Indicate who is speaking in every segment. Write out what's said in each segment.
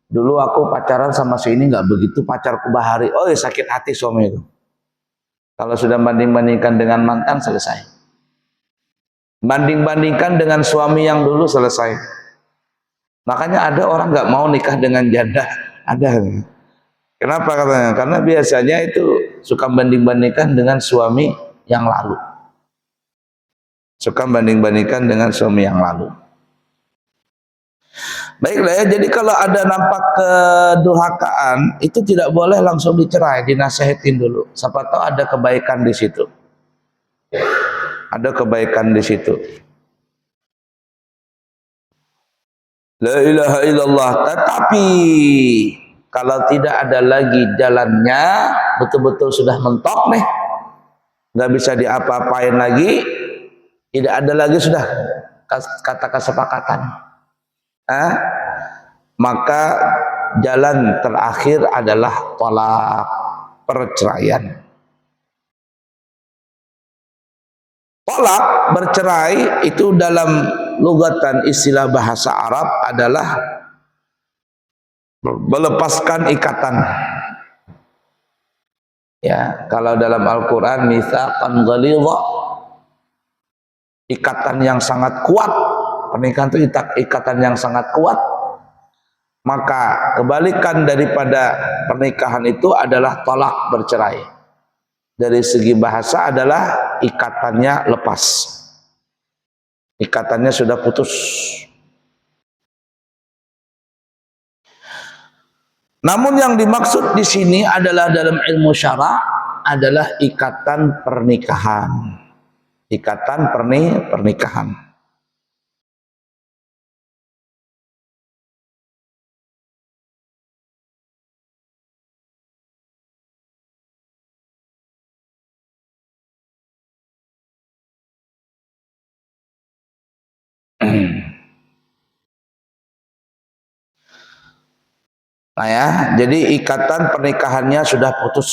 Speaker 1: Dulu aku pacaran sama si ini nggak begitu, pacarku bahari. Oh ya, sakit hati suami itu. Kalau sudah banding-bandingkan dengan mantan, selesai. Banding-bandingkan dengan suami yang dulu, selesai. Makanya ada orang nggak mau nikah dengan janda. Ada. Kenapa katanya? Karena biasanya itu suka banding-bandingkan dengan suami yang lalu. Suka banding-bandingkan dengan suami yang lalu. Baiklah ya, jadi kalau ada nampak kedurhakaan itu tidak boleh langsung dicerai, dinasihatin dulu. Siapa tahu ada kebaikan di situ. Ada kebaikan di situ. La ilaha illallah. Tetapi kalau tidak ada lagi jalannya, betul-betul sudah mentok nih, nggak bisa diapa-apain lagi, tidak ada lagi sudah kata kesepakatan. Maka jalan terakhir adalah tolak, perceraian. Tolak, bercerai itu dalam lugatan istilah bahasa Arab adalah melepaskan ikatan. Ya, kalau dalam Al-Qur'an mitsaqan ghalidha, ikatan yang sangat kuat. Pernikahan itu ikatan yang sangat kuat. Maka kebalikan daripada pernikahan itu adalah tolak, bercerai. Dari segi bahasa adalah ikatannya lepas. Ikatannya sudah putus. Namun yang dimaksud di sini adalah dalam ilmu syara adalah ikatan pernikahan. Ikatan pernikahan. Nah ya, jadi ikatan pernikahannya sudah putus.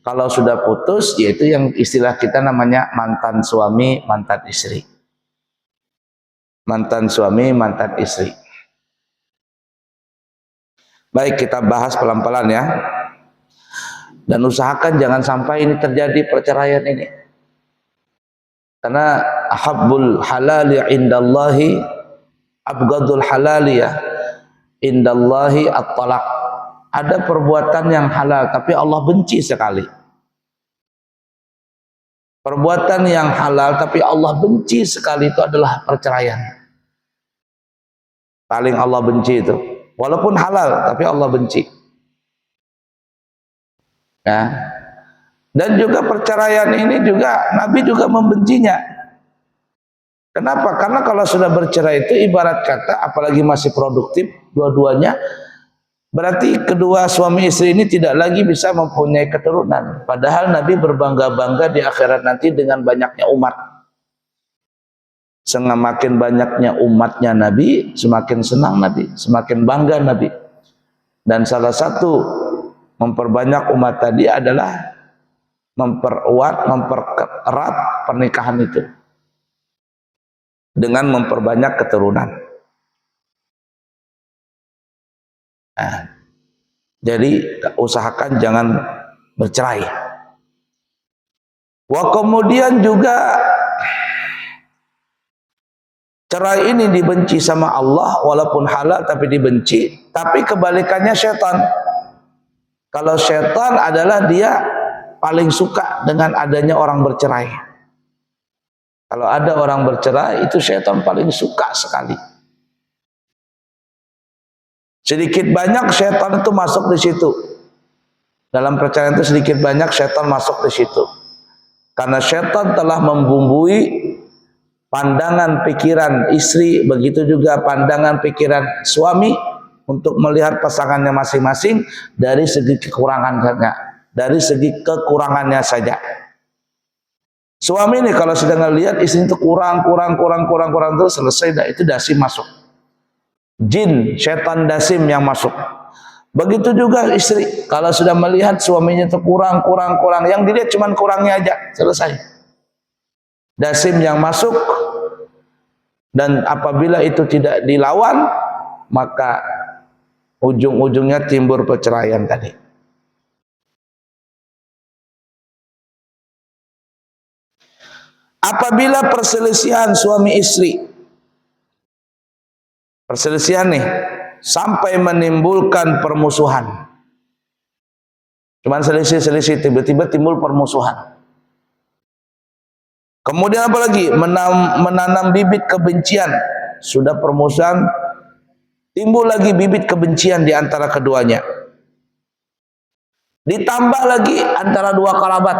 Speaker 1: Kalau sudah putus, yaitu yang istilah kita namanya mantan suami, mantan istri. Mantan suami, mantan istri. Baik, kita bahas pelan-pelan ya. Dan usahakan jangan sampai ini terjadi, perceraian ini. Karena ahabbul halali indallahi abghadul halali ya. Indallahi at-talaq. Ada perbuatan yang halal tapi Allah benci sekali. Perbuatan yang halal tapi Allah benci sekali itu adalah perceraian. Paling Allah benci itu. Walaupun halal tapi Allah benci. Ya. Dan juga perceraian ini juga Nabi juga membencinya. Kenapa? Karena kalau sudah bercerai itu ibarat kata, apalagi masih produktif dua-duanya, berarti kedua suami istri ini tidak lagi bisa mempunyai keturunan. Padahal Nabi berbangga-bangga di akhirat nanti dengan banyaknya umat. Semakin banyaknya umatnya Nabi, semakin senang Nabi, semakin bangga Nabi. Dan salah satu memperbanyak umat tadi adalah mempererat pernikahan itu dengan memperbanyak keturunan. Nah, jadi usahakan jangan bercerai. Wah, kemudian juga cerai ini dibenci sama Allah, walaupun halal tapi dibenci. Tapi kebalikannya syaitan. Kalau syaitan adalah dia paling suka dengan adanya orang bercerai. Kalau ada orang bercerai, itu syaitan paling suka sekali. Sedikit banyak syaitan itu masuk di situ. Dalam perceraian itu sedikit banyak syaitan masuk di situ. Karena syaitan telah membumbui pandangan pikiran istri, begitu juga pandangan pikiran suami untuk melihat pasangannya masing-masing dari segi kekurangannya saja. Suami ini kalau sedang ngelihat istri itu kurang terus, selesai dah, itu dasim masuk. Jin, setan dasim yang masuk. Begitu juga istri kalau sudah melihat suaminya itu kurang, yang dilihat cuma kurangnya aja, selesai. Dasim yang masuk, dan apabila itu tidak dilawan, maka ujung-ujungnya timbul perceraian tadi. Apabila perselisihan suami istri, perselisihan nih sampai menimbulkan permusuhan, cuman selisih-selisih tiba-tiba timbul permusuhan. Kemudian apa lagi? Menanam bibit kebencian, sudah permusuhan, timbul lagi bibit kebencian di antara keduanya. Ditambah lagi antara dua kerabat,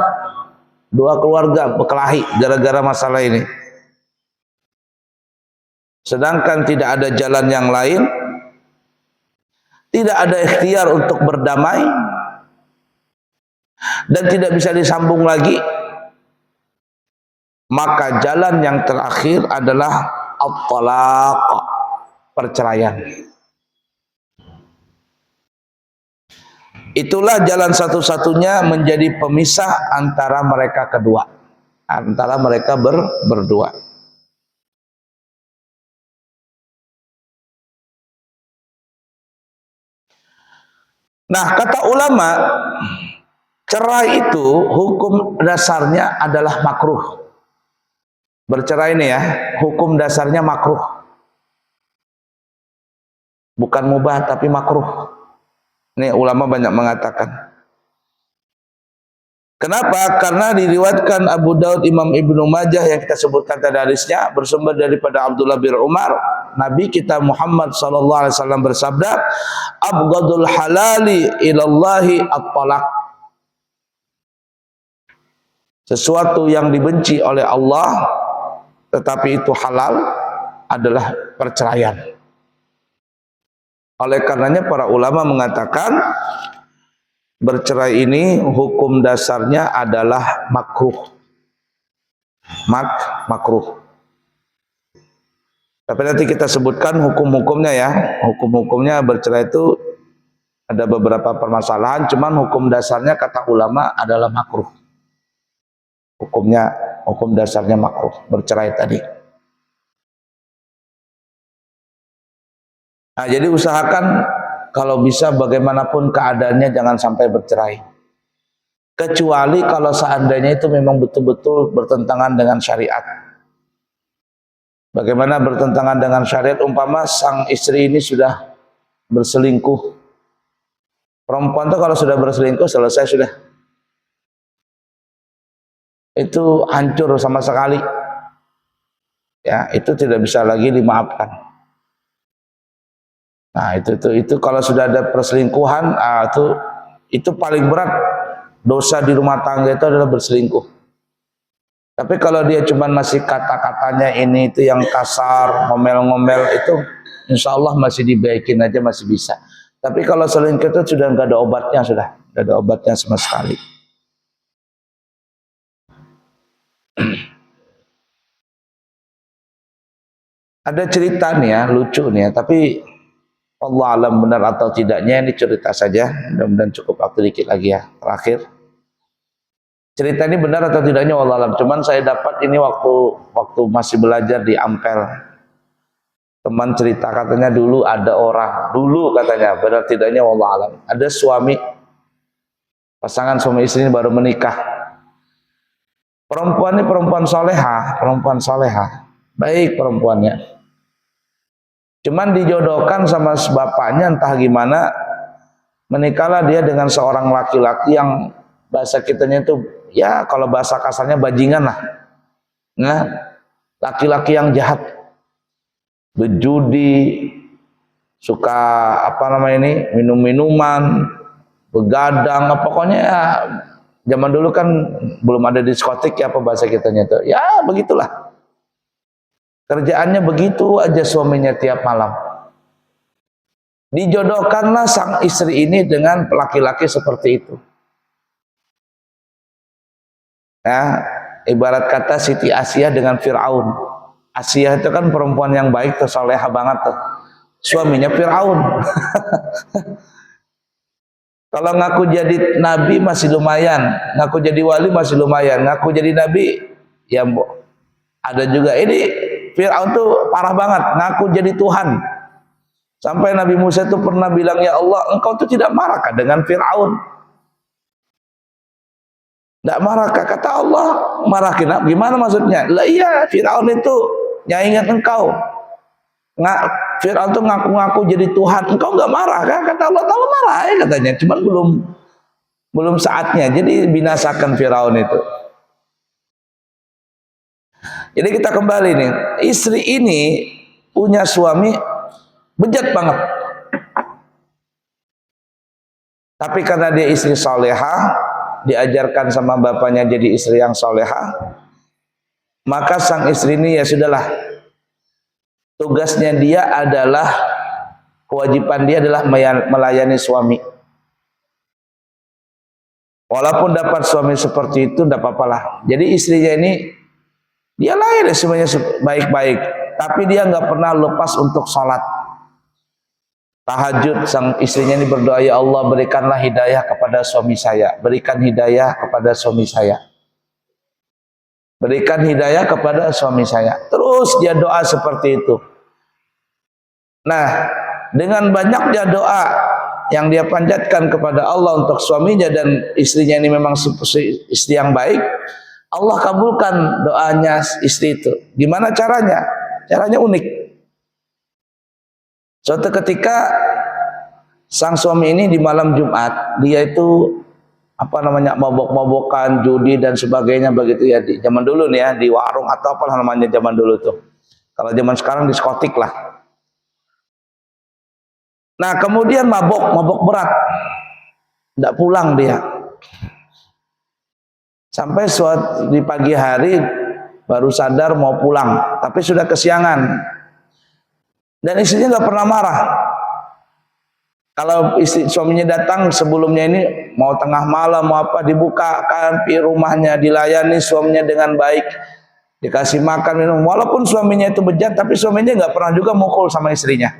Speaker 1: dua keluarga berkelahi gara-gara masalah ini. Sedangkan tidak ada jalan yang lain, tidak ada ikhtiar untuk berdamai, dan tidak bisa disambung lagi, maka jalan yang terakhir adalah at-talaq, perceraian. Itulah jalan satu-satunya menjadi pemisah antara mereka kedua, antara mereka berdua. Nah, kata ulama, cerai itu hukum dasarnya adalah makruh. Bercerai ini ya, hukum dasarnya makruh. Bukan mubah tapi makruh. Ini ulama banyak mengatakan. Kenapa? Karena diriwayatkan Abu Daud, Imam Ibnu Majah yang kita sebutkan tadi hadisnya bersumber daripada Abdullah bin Umar, Nabi kita Muhammad sallallahu alaihi wasallam bersabda, "Abghadul halali ilallahi at-talaq." Sesuatu yang dibenci oleh Allah tetapi itu halal adalah perceraian. Oleh karenanya para ulama mengatakan bercerai ini hukum dasarnya adalah makruh. Makruh. Tapi nanti kita sebutkan hukum-hukumnya ya. Hukum-hukumnya bercerai itu ada beberapa permasalahan, cuman hukum dasarnya kata ulama adalah makruh. Hukum dasarnya makruh bercerai tadi. Nah, jadi usahakan kalau bisa bagaimanapun keadaannya jangan sampai bercerai. Kecuali kalau seandainya itu memang betul-betul bertentangan dengan syariat. Bagaimana bertentangan dengan syariat? Umpama sang istri ini sudah berselingkuh. Perempuan itu kalau sudah berselingkuh selesai sudah. Itu hancur sama sekali. Ya, itu tidak bisa lagi dimaafkan. Nah, itu kalau sudah ada perselingkuhan, itu paling berat dosa di rumah tangga itu adalah berselingkuh. Tapi kalau dia cuma masih kata-katanya ini itu yang kasar, ngomel-ngomel, itu insya Allah masih dibaikin aja, masih bisa. Tapi kalau selingkuh itu sudah nggak ada obatnya, nggak ada obatnya sama sekali. Ada cerita nih ya, lucu nih ya, tapi Allah alam benar atau tidaknya, ini cerita saja, mudah-mudahan cukup waktu dikit lagi ya, terakhir. Cerita ini benar atau tidaknya Allah alam, cuman saya dapat ini waktu masih belajar di Ampel. Teman cerita katanya dulu ada orang, dulu katanya, benar tidaknya Allah alam. Ada pasangan suami istri ini baru menikah. Perempuan ini perempuan soleha, baik perempuannya. Cuman dijodohkan sama bapaknya entah gimana, menikahlah dia dengan seorang laki-laki yang bahasa kitanya itu ya kalau bahasa kasarnya bajingan lah. Nah, laki-laki yang jahat, berjudi, suka minum-minuman, begadang, pokoknya ya, zaman dulu kan belum ada diskotik ya apa bahasa kitanya itu. Ya begitulah. Kerjaannya begitu aja suaminya tiap malam. Dijodohkanlah sang istri ini dengan laki-laki seperti itu. Nah, ibarat kata Siti Asia dengan Fir'aun. Asia itu kan perempuan yang baik, soleha banget tuh. Suaminya Fir'aun. Kalau ngaku jadi nabi masih lumayan, ngaku jadi wali masih lumayan, ngaku jadi nabi ya ada juga. Ini Fir'aun tuh parah banget, ngaku jadi Tuhan. Sampai Nabi Musa itu pernah bilang, ya Allah, engkau tuh tidak marahkah dengan Fir'aun? Tidak marahkah? Kata Allah, marahin. Gimana maksudnya? Lah iya, Fir'aun itu nyaingat engkau. Fir'aun itu ngaku-ngaku jadi Tuhan. Engkau nggak marah kan? Kata Allah, Allah marah ya katanya. Cuman belum saatnya. Jadi binasakan Fir'aun itu. Jadi kita kembali nih. Istri ini punya suami bejat banget. Tapi karena dia istri solehah, diajarkan sama bapaknya jadi istri yang solehah, maka sang istri ini ya sudahlah, tugasnya dia adalah, kewajiban dia adalah melayani suami. Walaupun dapat suami seperti itu tidak apa-apalah. Jadi istrinya ini dia layani semuanya baik-baik, tapi dia nggak pernah lepas untuk sholat tahajud. Sang istrinya ini berdoa, ya Allah berikanlah hidayah kepada suami saya, berikan hidayah kepada suami saya, berikan hidayah kepada suami saya. Terus dia doa seperti itu. Nah, dengan banyaknya doa yang dia panjatkan kepada Allah untuk suaminya, dan istrinya ini memang istri yang baik, Allah kabulkan doanya istri itu. Gimana caranya? Caranya unik. Suatu ketika sang suami ini di malam Jumat, dia itu mabok-mabokan, judi dan sebagainya begitu ya, di zaman dulu nih ya, di warung atau apa namanya zaman dulu tuh. Kalau zaman sekarang diskotik lah. Nah, kemudian mabok berat. Tidak pulang dia. Sampai di pagi hari baru sadar mau pulang, tapi sudah kesiangan. Dan istrinya nggak pernah marah. Kalau suaminya datang sebelumnya ini mau tengah malam mau apa, dibukakan rumahnya, dilayani suaminya dengan baik, dikasih makan minum. Walaupun suaminya itu bejat, tapi suaminya nggak pernah juga mukul sama istrinya.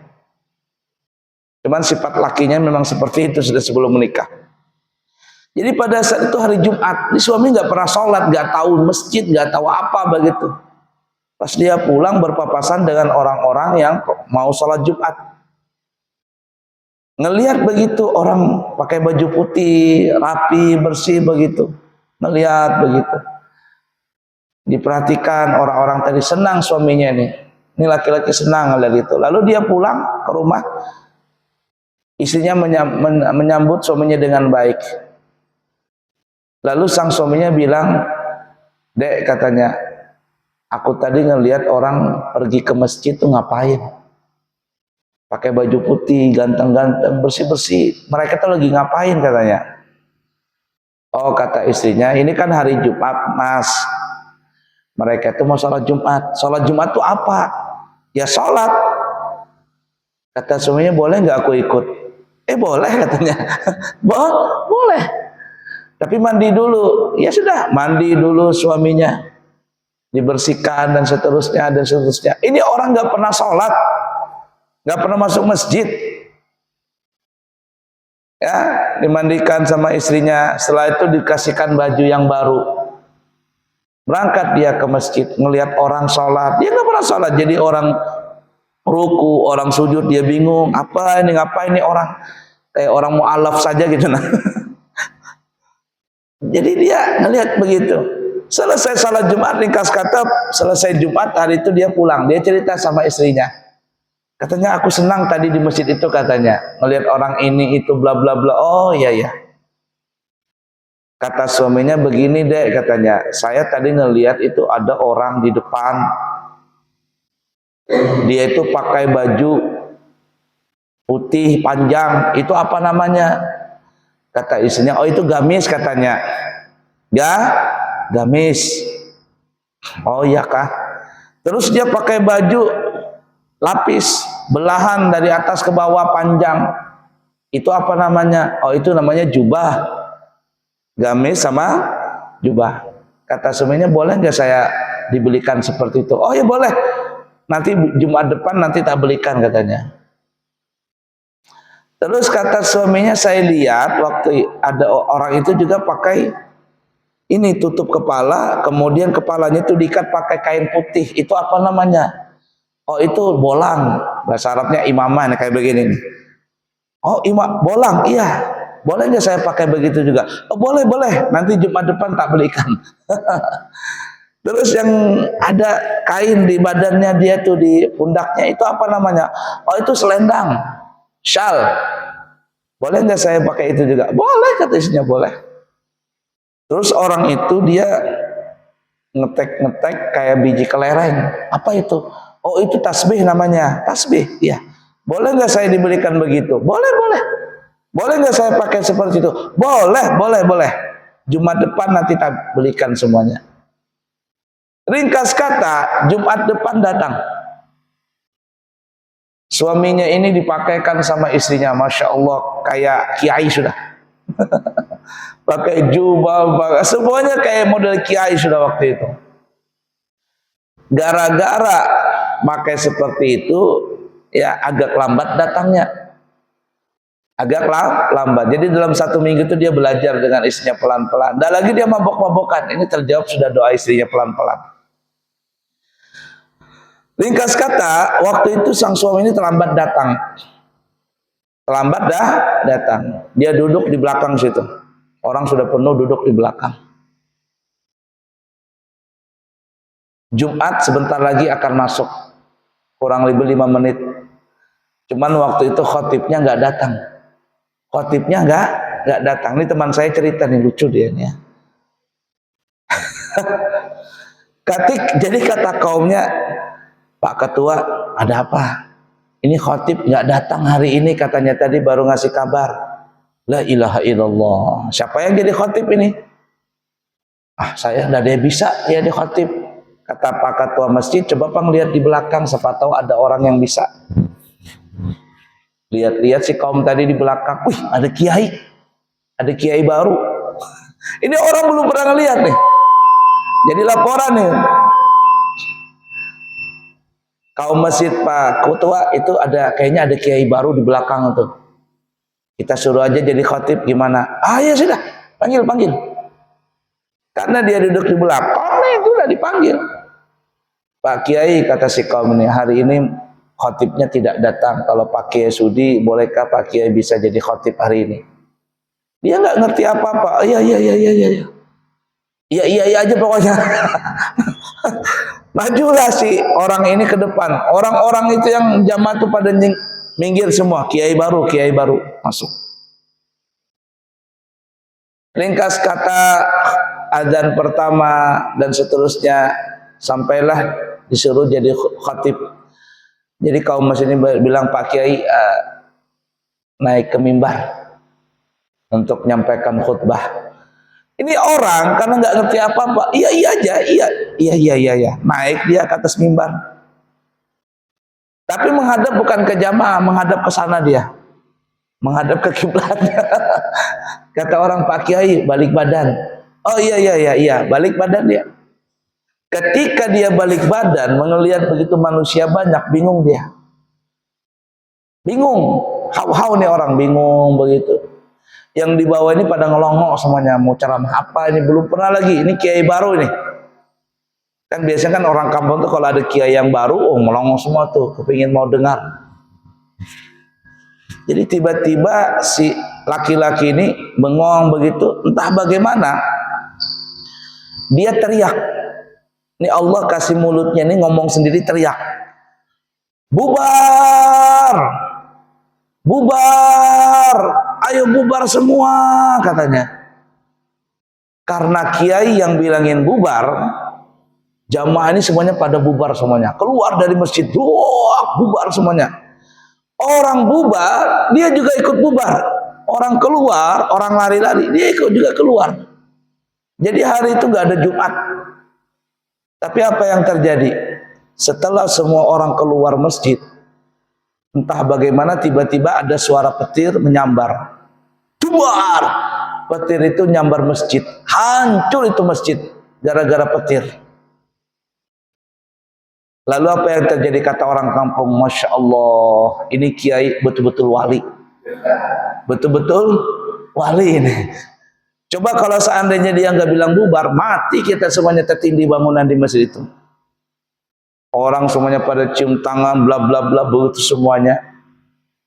Speaker 1: Cuman sifat lakinya memang seperti itu sudah sebelum menikah. Jadi pada saat itu hari Jumat, suami nggak pernah sholat, nggak tahu masjid, nggak tahu apa begitu. Pas dia pulang berpapasan dengan orang-orang yang mau sholat Jumat. Ngelihat begitu orang pakai baju putih, rapi, bersih begitu. Ngelihat begitu. Diperhatikan orang-orang tadi, senang suaminya ini. Ini laki-laki senang ngelihat itu. Lalu dia pulang ke rumah. Istrinya menyambut suaminya dengan baik. Lalu sang suaminya bilang, "Dek," katanya, "aku tadi ngelihat orang pergi ke masjid tuh ngapain? Pakai baju putih, ganteng-ganteng, bersih-bersih. Mereka tuh lagi ngapain?" katanya. "Oh," kata istrinya, "ini kan hari Jumat, Mas. Mereka tuh mau sholat Jumat. Sholat Jumat tuh apa?" "Ya sholat." Kata suaminya, "Boleh nggak aku ikut?" Boleh," katanya. Boleh. Tapi mandi dulu. Ya sudah, mandi dulu suaminya. Dibersihkan dan seterusnya. Ini orang nggak pernah sholat, nggak pernah masuk masjid. Ya, dimandikan sama istrinya. Setelah itu dikasihkan baju yang baru. Berangkat dia ke masjid, ngelihat orang sholat. Dia nggak pernah sholat, jadi orang ruku, orang sujud, dia bingung. Apa ini, ngapain ini orang? Kayak orang mu'alaf saja gitu. Nah. Jadi dia ngelihat begitu. Selesai salat Jumat, ringkas kata, selesai Jumat hari itu dia pulang. Dia cerita sama istrinya. Katanya, "Aku senang tadi di masjid itu," katanya. Ngelihat orang ini itu bla bla bla. "Oh iya. Kata suaminya, "Begini deh," katanya. "Saya tadi ngelihat itu ada orang di depan. Dia itu pakai baju putih panjang. Itu apa namanya?" Kata istrinya, "Oh itu gamis," katanya. Gamis. "Oh iya kah?" Terus dia pakai baju lapis, belahan dari atas ke bawah panjang. Itu apa namanya? "Oh itu namanya jubah." Gamis sama jubah. Kata suaminya, "Boleh nggak saya dibelikan seperti itu?" "Oh ya boleh. Nanti Jumat depan nanti tak belikan," katanya. Terus kata suaminya, "Saya lihat waktu ada orang itu juga pakai ini tutup kepala, kemudian kepalanya itu diikat pakai kain putih. Itu apa namanya?" Oh itu bolang, bahasa Arabnya imamah kayak begini nih. Oh imam bolang, iya. Boleh nggak saya pakai begitu juga? Oh boleh boleh. Nanti Jumat depan tak belikan. Terus yang ada kain di badannya dia tuh di pundaknya itu apa namanya? Oh itu selendang, shawl. Boleh nggak saya pakai itu juga? Boleh kata istrinya boleh. Terus orang itu dia ngetek kayak biji kelereng. Apa itu? Oh itu tasbih namanya. Tasbih, iya. Boleh nggak saya diberikan begitu? Boleh boleh. Boleh nggak saya pakai seperti itu? Boleh boleh boleh. Jumat depan nanti tak belikan semuanya. Ringkas kata, Jumat depan datang. Suaminya ini dipakaikan sama istrinya, masya Allah kayak kiai sudah. Pakai jubah, semuanya kayak model kiai sudah waktu itu. Gara-gara pakai seperti itu, ya agak lambat datangnya. Agak lambat. Jadi dalam 1 minggu itu dia belajar dengan istrinya pelan-pelan. Dan lagi dia mabok-mabokan. Ini terjawab sudah doa istrinya pelan-pelan. Ringkas kata, waktu itu sang suami ini terlambat datang. Terlambat datang. Dia duduk di belakang situ. Orang sudah penuh duduk di belakang. Jumat sebentar lagi akan masuk. Kurang lebih 5 menit. Cuman waktu itu khotibnya nggak datang. Khotibnya nggak datang. Ini teman saya cerita nih, lucu dia nih ya. Jadi kata kaumnya, Pak Ketua, ada apa? Ini khotib nggak datang hari ini, katanya tadi baru ngasih kabar. La ilaha illallah. Siapa yang jadi khotib ini? Ah, saya nggak ada bisa jadi khotib. Kata Pak Ketua masjid, coba Pak lihat di belakang, siapa tahu ada orang yang bisa. Lihat-lihat si kaum tadi di belakang, wih ada kiai baru. Ini orang belum pernah ngelihat nih. Jadi laporan nih. Kaum masjid Pak Ketua itu kayaknya ada kiai baru di belakang tuh. Kita suruh aja jadi khotib gimana? Ah ya sudah, panggil. Karena dia duduk di belakang, itu udah dipanggil. Pak Kiai, kata si kaum ini, hari ini khotibnya tidak datang. Kalau Pak Kiai sudi, bolehkah Pak Kiai bisa jadi khotib hari ini? Dia nggak ngerti apa-apa. Iya. Iya aja pokoknya. Majulah si orang ini ke depan. Orang-orang itu yang jamaah itu pada minggir semua. Kiai baru masuk. Ringkas kata, adzan pertama dan seterusnya, sampailah disuruh jadi khatib. Jadi kaum masjid ini bilang, Pak Kiai naik ke mimbar untuk menyampaikan khutbah. Ini orang karena nggak ngerti apa-apa, iya aja, naik dia ke atas mimbar. Tapi menghadap bukan ke jamaah, menghadap ke sana dia, menghadap ke kiblat. Kata orang, Pak Kiai balik badan. Oh iya, balik badan dia. Ketika dia balik badan, melihat begitu manusia banyak, bingung dia. Bingung, hau nih orang bingung begitu. Yang di bawah ini pada ngelongok semuanya, mau ceramah apa ini, belum pernah lagi, ini kiai baru ini. Kan biasanya kan orang kampung tuh kalau ada kiai yang baru, ngelongok semua tuh, kepingin mau dengar. Jadi tiba-tiba si laki-laki ini bengong begitu, entah bagaimana, dia teriak. Ini Allah kasih mulutnya ini ngomong sendiri teriak. Bubar! Bubar! Ayo bubar semua, katanya. Karena kiai yang bilangin bubar, jamaah ini semuanya pada bubar semuanya. Keluar dari masjid, bubar semuanya. Orang bubar, dia juga ikut bubar. Orang keluar, orang lari-lari, dia ikut juga keluar. Jadi hari itu gak ada Jumat. Tapi apa yang terjadi? Setelah semua orang keluar masjid, entah bagaimana tiba-tiba ada suara petir menyambar. Duar! Petir itu nyambar masjid. Hancur itu masjid gara-gara petir. Lalu apa yang terjadi? Kata orang kampung, Masya Allah, ini kiai betul-betul wali. Betul-betul wali ini. Coba kalau seandainya dia nggak bilang bubar, mati kita semuanya tertindih bangunan di masjid itu. Orang semuanya pada cium tangan, bla bla bla, begitu semuanya.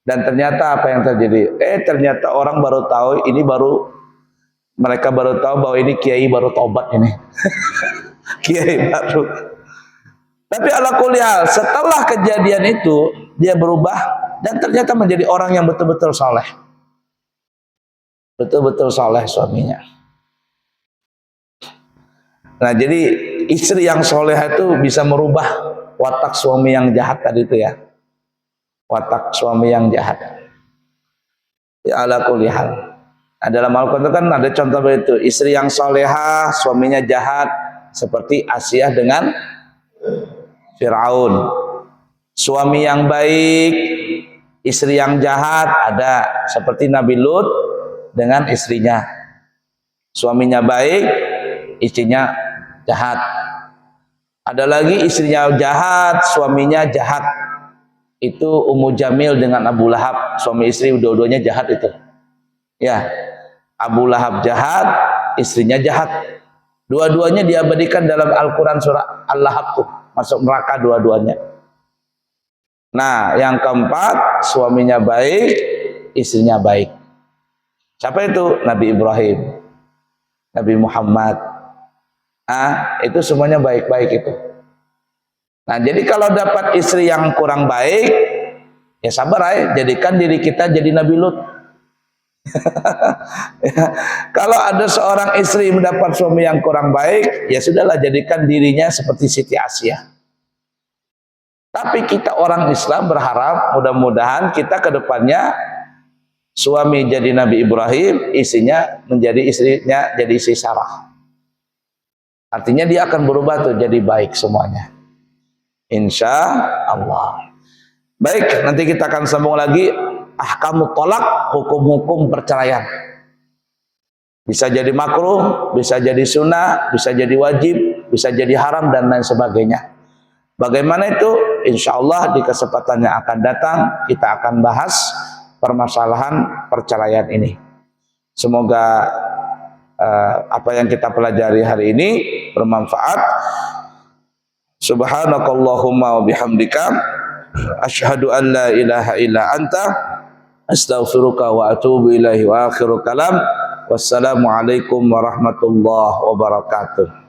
Speaker 1: Dan ternyata apa yang terjadi? Ternyata orang baru tahu, mereka baru tahu bahwa ini kiai baru tobat ini. Kiai baru. Tapi ala kulli hal, setelah kejadian itu dia berubah dan ternyata menjadi orang yang betul-betul saleh. Betul-betul saleh suaminya. Nah, jadi istri yang soleh itu bisa merubah watak suami yang jahat tadi itu ya. Watak suami yang jahat. Ya ala kulli hal. Nah, dalam Al-Quran kan ada contoh itu, istri yang solehah, suaminya jahat, seperti Asyah dengan Fir'aun. Suami yang baik, istri yang jahat, ada seperti Nabi Lut dengan istrinya. Suaminya baik, istrinya jahat. Ada lagi istrinya jahat, suaminya jahat. Itu Ummu Jamil dengan Abu Lahab, suami istri dua-duanya jahat itu. Ya, Abu Lahab jahat, istrinya jahat. Dua-duanya diabadikan dalam Al-Quran surah Al-Lahab tuh, masuk neraka dua-duanya. Nah, yang keempat, suaminya baik, istrinya baik. Siapa itu? Nabi Ibrahim, Nabi Muhammad. Itu semuanya baik-baik itu. Nah, jadi kalau dapat istri yang kurang baik, ya sabar aja, jadikan diri kita jadi Nabi Lut. Ya, kalau ada seorang istri mendapat suami yang kurang baik, ya sudahlah, jadikan dirinya seperti Siti Asyah. Tapi kita orang Islam berharap mudah-mudahan kita ke depannya suami jadi Nabi Ibrahim, istrinya jadi istri Sarah. Artinya dia akan berubah tuh jadi baik semuanya. Insya Allah. Baik, nanti kita akan sambung lagi ahkamut thalaq, hukum-hukum perceraian. Bisa jadi makruh, bisa jadi sunnah, bisa jadi wajib, bisa jadi haram dan lain sebagainya. Bagaimana itu? Insya Allah di kesempatan yang akan datang kita akan bahas permasalahan perceraian ini. Semoga apa yang kita pelajari hari ini bermanfaat. Subhanakallahumma wa bihamdika asyhadu an la ilaha illa anta astaghfiruka wa atubu ilaihi wa akhiru kalam. Wassalamualaikum warahmatullahi wabarakatuh.